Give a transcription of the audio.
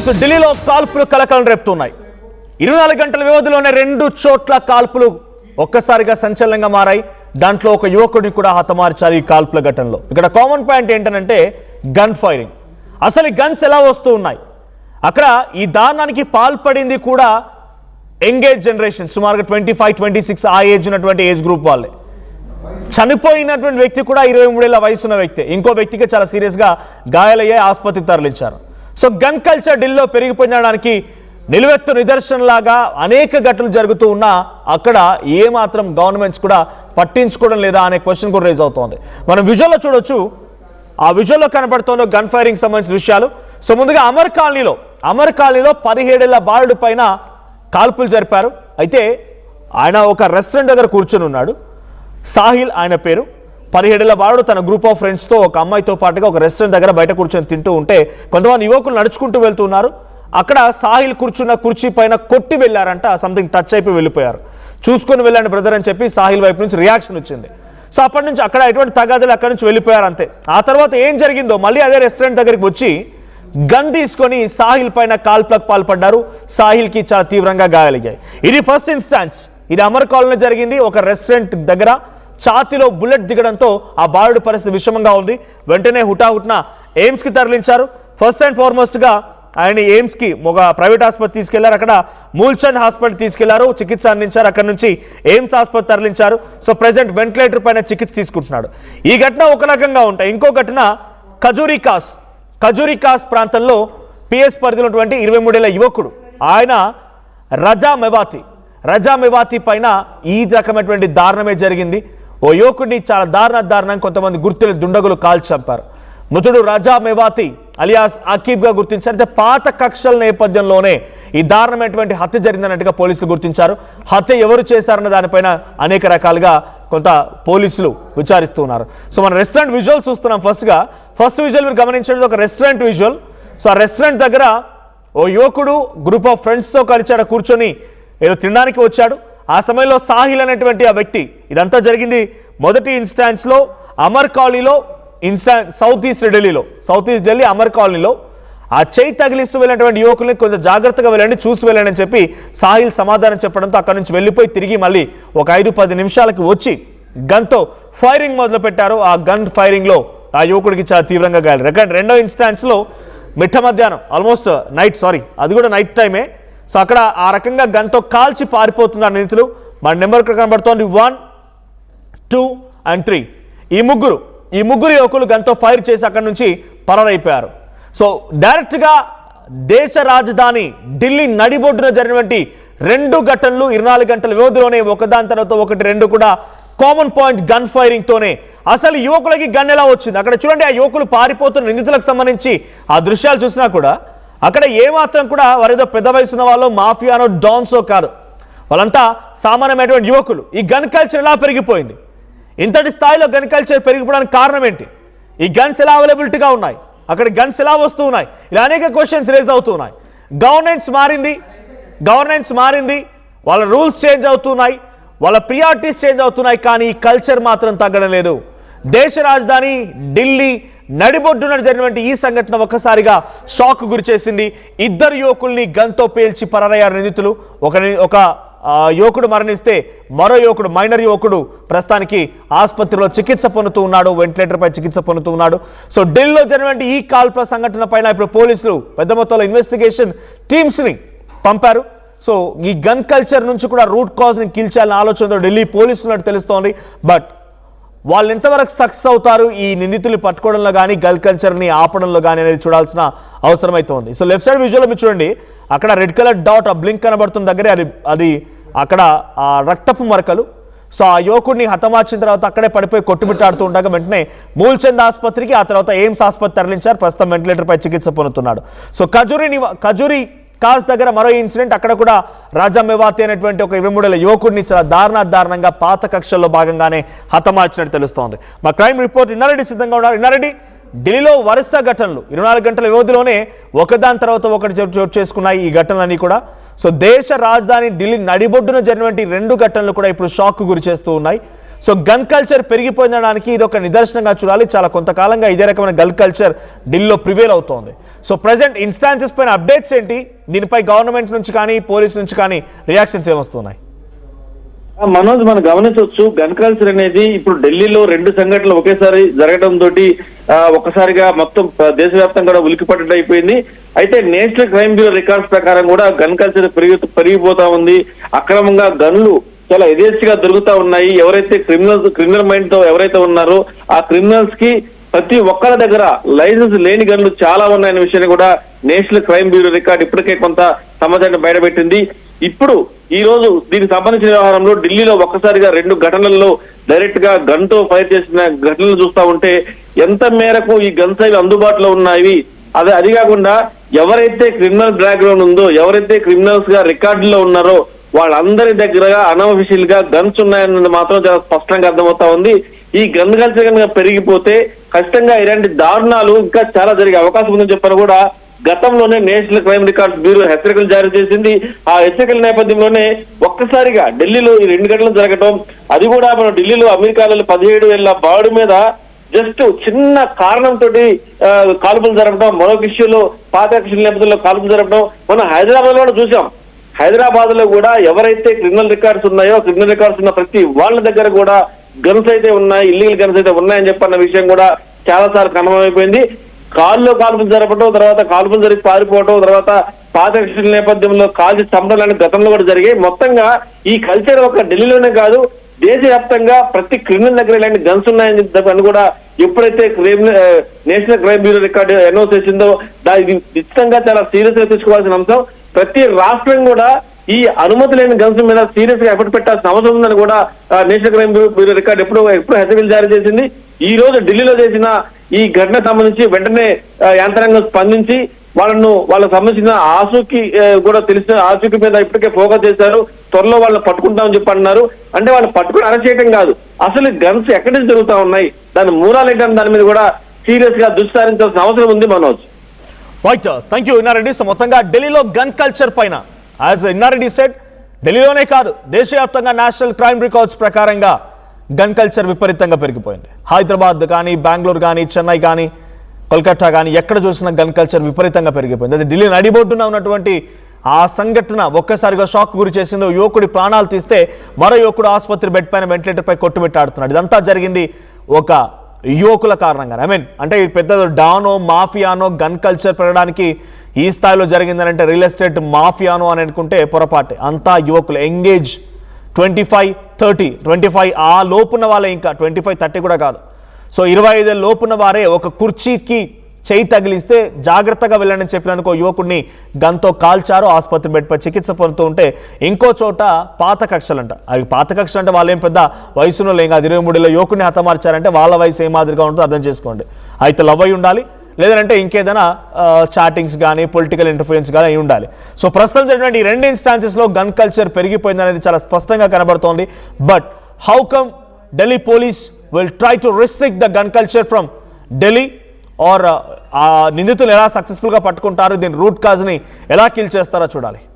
అసలు ఢిల్లీలో కాల్పులు కలకలం రేపుతున్నాయి. 24 గంటల వ్యవధిలోనే 2 చోట్ల కాల్పులు ఒక్కసారిగా సంచలనంగా మారాయి. దాంట్లో ఒక యువకుడిని కూడా హతమార్చారు ఈ కాల్పుల ఘటనలో. ఇక్కడ కామన్ పాయింట్ ఏంటంటే గన్ ఫైరింగ్. అసలు ఈ గన్స్ ఎలా వస్తూ ఉన్నాయి? అక్కడ ఈ దారుణానికి పాల్పడింది కూడా యంగేజ్ జనరేషన్, సుమారుగా 25-26 ఆ ఏజ్ ఉన్నటువంటి ఏజ్ గ్రూప్ వాళ్ళే. చనిపోయినటువంటి వ్యక్తి కూడా 23 ఏళ్ల వయసున్న వ్యక్తి. ఇంకో వ్యక్తికి చాలా సీరియస్గా గాయాలయ్యాయి, ఆసుపత్రికి తరలించారు. సో గన్ కల్చర్ ఢిల్లీలో పెరిగిపోయడానికి నిలువెత్తు నిదర్శనలాగా అనేక ఘటనలు జరుగుతూ ఉన్నా అక్కడ ఏమాత్రం గవర్నమెంట్స్ కూడా పట్టించుకోవడం లేదా అనే క్వశ్చన్ కూడా రేజ్ అవుతోంది. మనం విజువల్లో చూడొచ్చు, ఆ విజువల్లో కనబడుతోంది గన్ ఫైరింగ్ సంబంధించిన దృశ్యాలు. సో ముందుగా అమర్ కాలనీలో 17 ఏళ్ల బాలుడి పైన కాల్పులు జరిపారు. అయితే ఆయన ఒక రెస్టారెంట్ దగ్గర కూర్చొని ఉన్నాడు. సాహిల్ ఆయన పేరు. 17 ఏళ్ల బాలుడు తన గ్రూప్ ఆఫ్ ఫ్రెండ్స్తో ఒక అమ్మాయితో పాటుగా ఒక రెస్టారెంట్ దగ్గర బయట కూర్చొని తింటూ ఉంటే కొంతమంది యువకులు నడుచుకుంటూ వెళ్తున్నారు. అక్కడ సాహిల్ కూర్చున్న కుర్చీ పైన కొట్టి వెళ్ళారంట. సంథింగ్ టచ్ అయిపోయి వెళ్ళిపోయారు. చూసుకొని వెళ్ళండి బ్రదర్ అని చెప్పి సాహిల్ వైపు నుంచి రియాక్షన్ వచ్చింది. సో అప్పటి నుంచి అక్కడ ఎటువంటి తగాదులు అక్కడి నుంచి వెళ్ళిపోయారు అంతే. ఆ తర్వాత ఏం జరిగిందో మళ్ళీ అదే రెస్టారెంట్ దగ్గరికి వచ్చి గన్ తీసుకొని సాహిల్ పైన కాల్పులకు పాల్పడ్డారు. సాహిల్కి చాలా తీవ్రంగా గాయాలయ్యాయి. ఇది ఫస్ట్ ఇన్స్టాన్స్. ఇది అమర్ కాలనీలో జరిగింది. ఒక రెస్టారెంట్ దగ్గర ఛాతీలో బుల్లెట్ దిగడంతో ఆ బాలుడి పరిస్థితి విషమంగా ఉంది. వెంటనే హుటాహుట్న ఎయిమ్స్కి తరలించారు. ఫస్ట్ అండ్ ఫార్మోస్ట్గా ఆయన ఎయిమ్స్కి ఒక ప్రైవేట్ ఆసుపత్రి తీసుకెళ్లారు. అక్కడ మూల్చంద్ హాస్పిటల్ తీసుకెళ్లారు, చికిత్స అందించారు. అక్కడ నుంచి ఎయిమ్స్ ఆసుపత్రి తరలించారు. సో ప్రెసెంట్ వెంటిలేటర్ పైన చికిత్స తీసుకుంటున్నాడు. ఈ ఘటన ఒక రకంగా ఉంటాయి. ఇంకో ఘటన ఖజూరికాస్ ప్రాంతంలో పిఎస్ పరిధిలో ఉన్నటువంటి 23 ఏళ్ల యువకుడు ఆయన రజా మెవాతి పైన ఈ రకమైనటువంటి దారుణమే జరిగింది. ఓ యువకుడిని చాలా దారుణంగా కొంతమంది గుర్తులు దుండగులు కాల్చి చంపారు. మృతుడు రజా మెవాతి అలియాస్ అకీబ్గా గుర్తించారు. అయితే పాత కక్షల నేపథ్యంలోనే ఈ దారుణమైనటువంటి హత్య జరిగిందన్నట్టుగా పోలీసులు గుర్తించారు. హత్య ఎవరు చేశారన్న దానిపైన అనేక రకాలుగా కొంత పోలీసులు విచారిస్తూ ఉన్నారు. సో మన రెస్టారెంట్ విజువల్ చూస్తున్నాం. ఫస్ట్ విజువల్ మీరు గమనించండి, ఒక రెస్టారెంట్ విజువల్. సో ఆ రెస్టారెంట్ దగ్గర ఓ యువకుడు గ్రూప్ ఆఫ్ ఫ్రెండ్స్తో కలిసి అక్కడ కూర్చొని ఏదో తినడానికి వచ్చాడు. ఆ సమయంలో సాహిల్ అనేటువంటి ఆ వ్యక్తి, ఇదంతా జరిగింది మొదటి ఇన్స్టాన్స్లో అమర్ కాలనీలో, సౌత్ ఈస్ట్ ఢిల్లీ అమర్ కాలనీలో ఆ చేయి తగిలిస్తూ వెళ్ళినటువంటి యువకుల్ని కొంచెం జాగ్రత్తగా వెళ్ళండి, చూసి వెళ్ళండి అని చెప్పి సాహిల్ సమాధానం చెప్పడంతో అక్కడి నుంచి వెళ్ళిపోయి తిరిగి మళ్ళీ ఒక 5-10 నిమిషాలకి వచ్చి గన్తో ఫైరింగ్ మొదలు పెట్టారు. ఆ గన్ ఫైరింగ్లో ఆ యువకుడికి చాలా తీవ్రంగా గాయాలు. రెండో ఇన్స్టాన్స్లో మిట్ట మధ్యాహ్నం ఆల్మోస్ట్ అది కూడా నైట్ టైమే. సో అక్కడ ఆ రకంగా గన్తో కాల్చి పారిపోతున్నారు నిందితులు. మన నెంబర్ కనబడుతోంది 1, 2 and 3. ఈ ముగ్గురు యువకులు గన్తో ఫైర్ చేసి అక్కడి నుంచి పరారైపోయారు. సో డైరెక్ట్గా దేశ రాజధాని ఢిల్లీ నడిబొడ్డున జరిగినటువంటి 2 ఘటనలు 24 గంటల వ్యవధిలోనే ఒకదాని తర్వాత ఒకటి 2 కూడా కామన్ పాయింట్ గన్ ఫైరింగ్ తోనే. అసలు యువకులకి గన్ ఎలా వచ్చింది? అక్కడ చూడండి, ఆ యువకులు పారిపోతున్న నిందితులకు సంబంధించి ఆ దృశ్యాలు చూసినా కూడా అక్కడ ఏమాత్రం కూడా వారేదో పెద్ద వయసున్న వాళ్ళు మాఫియానో డాన్సో కాదు. వాళ్ళంతా సామాన్యమైనటువంటి యువకులు. ఈ గన్ కల్చర్ ఎలా పెరిగిపోయింది? ఇంతటి స్థాయిలో గన్ కల్చర్ పెరిగిపోవడానికి కారణం ఏంటి? ఈ గన్స్ ఎలా అవైలబిలిటీగా ఉన్నాయి? అక్కడ గన్స్ ఎలా వస్తూ ఉన్నాయి? ఇలా అనేక క్వశ్చన్స్ రేజ్ అవుతున్నాయి. గవర్నెన్స్ మారింది, వాళ్ళ రూల్స్ చేంజ్ అవుతున్నాయి, వాళ్ళ ప్రియారిటీస్ చేంజ్ అవుతున్నాయి, కానీ ఈ కల్చర్ మాత్రం తగ్గడం లేదు. దేశ రాజధాని ఢిల్లీ నడిబొడ్డున జరిగినటువంటి ఈ సంఘటన ఒక్కసారిగా షాక్ గురి చేసింది. 2 యువకుల్ని గన్తో పేల్చి పరారయ్యారు నిందితులు. ఒక యువకుడు మరణిస్తే మరో యువకుడు, మైనర్ యువకుడు ప్రస్తుతానికి ఆసుపత్రిలో చికిత్స పొందుతూ ఉన్నాడు, వెంటిలేటర్ పై చికిత్స పొందుతూ ఉన్నాడు. సో ఢిల్లీలో జరిగినటువంటి ఈ కాల్పుల సంఘటన పైన ఇప్పుడు పోలీసులు పెద్ద మొత్తంలో ఇన్వెస్టిగేషన్ టీమ్స్ని పంపారు. సో ఈ గన్ కల్చర్ నుంచి కూడా రూట్ కాజ్ని కిల్చాలనే ఆలోచనతో ఢిల్లీ పోలీసులు ఉన్నట్టు తెలుస్తోంది. బట్ వాళ్ళు ఎంతవరకు సక్సెస్ అవుతారు ఈ నిందితుల్ని పట్టుకోవడంలో కానీ గన్ కల్చర్ని ఆపడంలో కానీ అనేది చూడాల్సిన అవసరం అయితే ఉంది. సో లెఫ్ట్ సైడ్ విజువల్లో మీరు చూడండి, అక్కడ రెడ్ కలర్ డాట్ ఆ బ్లింక్ కనబడుతున్న దగ్గరే అది అక్కడ ఆ రక్తపు మరకలు. సో ఆ యువకుడిని హతమార్చిన తర్వాత అక్కడే పడిపోయి కొట్టుమిట్టాడుతూ ఉండగా వెంటనే మూల్చంద్ ఆసుపత్రికి, ఆ తర్వాత ఎయిమ్స్ ఆసుపత్రి తరలించారు. ప్రస్తుతం వెంటిలేటర్ పై చికిత్స పొందుతున్నాడు. సో ఖజూరి కాస్ దగ్గర మరో ఇన్సిడెంట్. అక్కడ కూడా రాజా మెవాతి అనేటువంటి ఒక 23 ఏళ్ల యువకుడిని చాలా దారుణంగా పాత కక్షల్లో భాగంగానే హతమార్చినట్టు తెలుస్తోంది. మా క్రైమ్ రిపోర్ట్ ఇన్నారెడ్డి సిద్ధంగా ఉన్నారు. ఇన్నారెడ్డి, ఢిల్లీలో వరుస ఘటనలు 24 గంటల వ్యవధిలోనే ఒకదాని తర్వాత ఒకటి చోటు చేసుకున్నాయి ఈ ఘటనలన్నీ కూడా. సో దేశ రాజధాని ఢిల్లీ నడిబొడ్డున జరిగినటువంటి 2 ఘటనలు కూడా ఇప్పుడు షాక్ గురి చేస్తూ ఉన్నాయి. సో గన్ కల్చర్ పెరిగిపోయిందనడానికి ఇది ఒక నిదర్శనంగా చూడాలి. చాలా కొంతకాలంగా ఇదే రకమైన గన్ కల్చర్ ఢిల్లీలో ప్రివేల్ అవుతోంది. సో ప్రజెంట్ ఇన్స్టాన్సెస్ పైన అప్డేట్స్ ఏంటి, దీనిపై గవర్నమెంట్ నుంచి కానీ పోలీస్ నుంచి కానీ రియాక్షన్స్ ఏమొస్తున్నాయి? మనోజ్, మనం గమనించవచ్చు గన్ కల్చర్ అనేది ఇప్పుడు ఢిల్లీలో 2 సంఘటనలు ఒకేసారి జరగడం తోటి ఒక్కసారిగా మొత్తం దేశవ్యాప్తంగా కూడా ఉలికిపట్టడం అయిపోయింది. అయితే నేషనల్ క్రైమ్ బ్యూరో రికార్డ్స్ ప్రకారం కూడా గన్ కల్చర్ పెరిగిపోతా ఉంది. అక్రమంగా గన్లు చాలా యథేచ్ఛగా దొరుకుతా ఉన్నాయి. ఎవరైతే క్రిమినల్ మైండ్ తో ఎవరైతే ఉన్నారో ఆ క్రిమినల్స్ కి ప్రతి ఒక్కరి దగ్గర లైసెన్స్ లేని గన్లు చాలా ఉన్నాయనే విషయాన్ని కూడా నేషనల్ క్రైమ్ బ్యూరో రికార్డ్ ఇప్పటికే కొంత సమాచారం బయటపెట్టింది. ఇప్పుడు ఈ రోజు దీనికి సంబంధించిన వ్యవహారంలో ఢిల్లీలో ఒక్కసారిగా 2 ఘటనల్లో డైరెక్ట్ గా గన్ తో ఫైర్ చేసిన ఘటనలు చూస్తా ఉంటే ఎంత మేరకు ఈ గన్ సైలు అందుబాటులో ఉన్నాయి, అది కాకుండా ఎవరైతే క్రిమినల్ బ్యాక్గ్రౌండ్ ఉందో, ఎవరైతే క్రిమినల్స్ గా రికార్డులో ఉన్నారో వాళ్ళందరి దగ్గరగా అనఫిషియల్ గా గన్స్ ఉన్నాయన్నది మాత్రం చాలా స్పష్టంగా అర్థమవుతా ఉంది. ఈ గన్ కల్చర్ కనుక పెరిగిపోతే ఖచ్చితంగా ఇలాంటి దారుణాలు ఇంకా చాలా జరిగే అవకాశం ఉందని చెప్పని కూడా గతంలోనే నేషనల్ క్రైమ్ రికార్డ్స్ బ్యూరో హెచ్చరికలు జారీ చేసింది. ఆ హెచ్చరికల నేపథ్యంలోనే ఒక్కసారిగా ఢిల్లీలో ఈ 2 ఘటనలు జరగటం, అది కూడా మన ఢిల్లీలో అమెరికాలో 17,000 బాడు మీద జస్ట్ చిన్న కారణంతో కాల్పులు జరపడం, మరొక ఇష్యూలో పాత కక్షల నేపథ్యంలో కాల్పులు జరపడం మనం హైదరాబాద్ లో చూసాం. హైదరాబాద్ లో కూడా ఎవరైతే క్రిమినల్ రికార్డ్స్ ఉన్నాయో క్రిమినల్ రికార్డ్స్ ఉన్న ప్రతి వాళ్ళ దగ్గర కూడా గన్స్ అయితే ఉన్నాయి, ఇల్లీగల్ గన్స్ అయితే ఉన్నాయని చెప్పన్న విషయం కూడా చాలా సార్లు కన్ఫర్మైపోయింది. కాల్లో కాల్పులు జరపడం, తర్వాత కాల్పులు జరిగి పారిపోవడం, తర్వాత పాత కక్షల నేపథ్యంలో కాల్చి చంపడం లాంటి గతంలో కూడా జరిగాయి. మొత్తంగా ఈ కల్చర్ ఒక ఢిల్లీలోనే కాదు దేశవ్యాప్తంగా ప్రతి క్రిమినల్ దగ్గర ఇలాంటి గన్స్ ఉన్నాయని చెప్పని కూడా ఎప్పుడైతే national crime bureau record announce చేసిందో దానికి నిశ్చితంగా చాలా సీరియస్ గా తీసుకోవాల్సిన అంశం. ప్రతి రాష్ట్రం కూడా ఈ అనుమతి లేని గన్స్ మీద సీరియస్ గా ఎఫర్ట్ పెట్టాల్సిన అవసరం ఉందని కూడా నేషనల్ క్రైమ్ బ్యూరో రికార్డు ఎప్పుడు హెచ్చరికలు జారీ చేసింది. ఈ రోజు ఢిల్లీలో చేసిన ఈ ఘటన సంబంధించి వెంటనే యంత్రాంగం స్పందించి వాళ్ళకు సంబంధించిన ఆచూకీ కూడా తెలిసిన ఆచూకీ మీద ఇప్పటికే ఫోకస్ చేశారు. త్వరలో వాళ్ళని పట్టుకుంటామని చెప్పి అన్నారు. అంటే వాళ్ళు పట్టుకుని అరెస్ట్ చేయడం కాదు, అసలు గన్స్ ఎక్కడి నుంచి జరుగుతా ఉన్నాయి, దాని మూలాలు ఏంటని దాని మీద కూడా సీరియస్ గా దృష్టి సారించాల్సిన అవసరం ఉంది. Manoj, right, thank you Inna Reddy. So మొత్తంగా ఢిల్లీలో గన్ కల్చర్ పైన యాజ్ ఇన్నారెడ్డి సెడ్, ఢిల్లీలోనే కాదు దేశవ్యాప్తంగా నేషనల్ క్రైమ్ రికార్డ్స్ ప్రకారంగా గన్ కల్చర్ విపరీతంగా పెరిగిపోయింది. హైదరాబాద్ కానీ, బెంగళూరు కానీ, చెన్నై కానీ, కోల్కతా కానీ ఎక్కడ చూసినా గన్ కల్చర్ విపరీతంగా పెరిగిపోయింది. అది ఢిల్లీ నడిబొడ్డున ఉన్నటువంటి ఆ సంఘటన ఒక్కసారిగా షాక్ గురి చేసింది. యువకుడి ప్రాణాలు తీస్తే మరో యువకుడు ఆసుపత్రి బెడ్ పైన వెంటిలేటర్ పై కొట్టుమిట్టాడుతున్నాడు. ఇదంతా జరిగింది ఒక యువకుల కారణంగా. అంటే ఈ పెద్ద డానో మాఫియానో గన్ కల్చర్ పెరగడానికి ఈ స్థాయిలో జరిగిందని అంటే రియల్ ఎస్టేట్ మాఫియానో అని అనుకుంటే పొరపాటే. అంతా యువకులు, ఎంగేజ్ 25-30 ఆ లోపున్న వాళ్ళే, ఇంకా 25-30 కూడా కాదు. సో 25 లోపున్న వారే ఒక కుర్చీకి చేయి తగిలిస్తే జాగ్రత్తగా వెళ్ళండి చెప్పినందుకు యువకుడిని గన్తో కాల్చారు. ఆసుపత్రి బెడ్పై చికిత్స పొందుతూ ఉంటే ఇంకో చోట పాత కక్షలంట. అవి పాత కక్షలు అంటే వాళ్ళేం పెద్ద వయసులో లేక 23 యువకుడిని హతమార్చారంటే వాళ్ళ వయసు ఏ మాదిరిగా ఉంటుందో అర్థం చేసుకోండి. అయితే లవ్ అయి ఉండాలి, లేదంటే ఇంకేదైనా చాటింగ్స్ కానీ పొలిటికల్ ఇంటర్ఫరెన్స్ కానీ అయి ఉండాలి. సో ప్రస్తుతం జరిగినటువంటి ఈ 2 ఇన్స్టాన్సెస్లో గన్ కల్చర్ పెరిగిపోయింది అనేది చాలా స్పష్టంగా కనబడుతోంది. But how come Delhi police will try to restrict the gun culture from Delhi, or నిందితులు ఎలా సక్సెస్ఫుల్గా పట్టుకుంటారు, దీని రూట్ కాజ్ని ఎలా కిల్ చేస్తారో చూడాలి.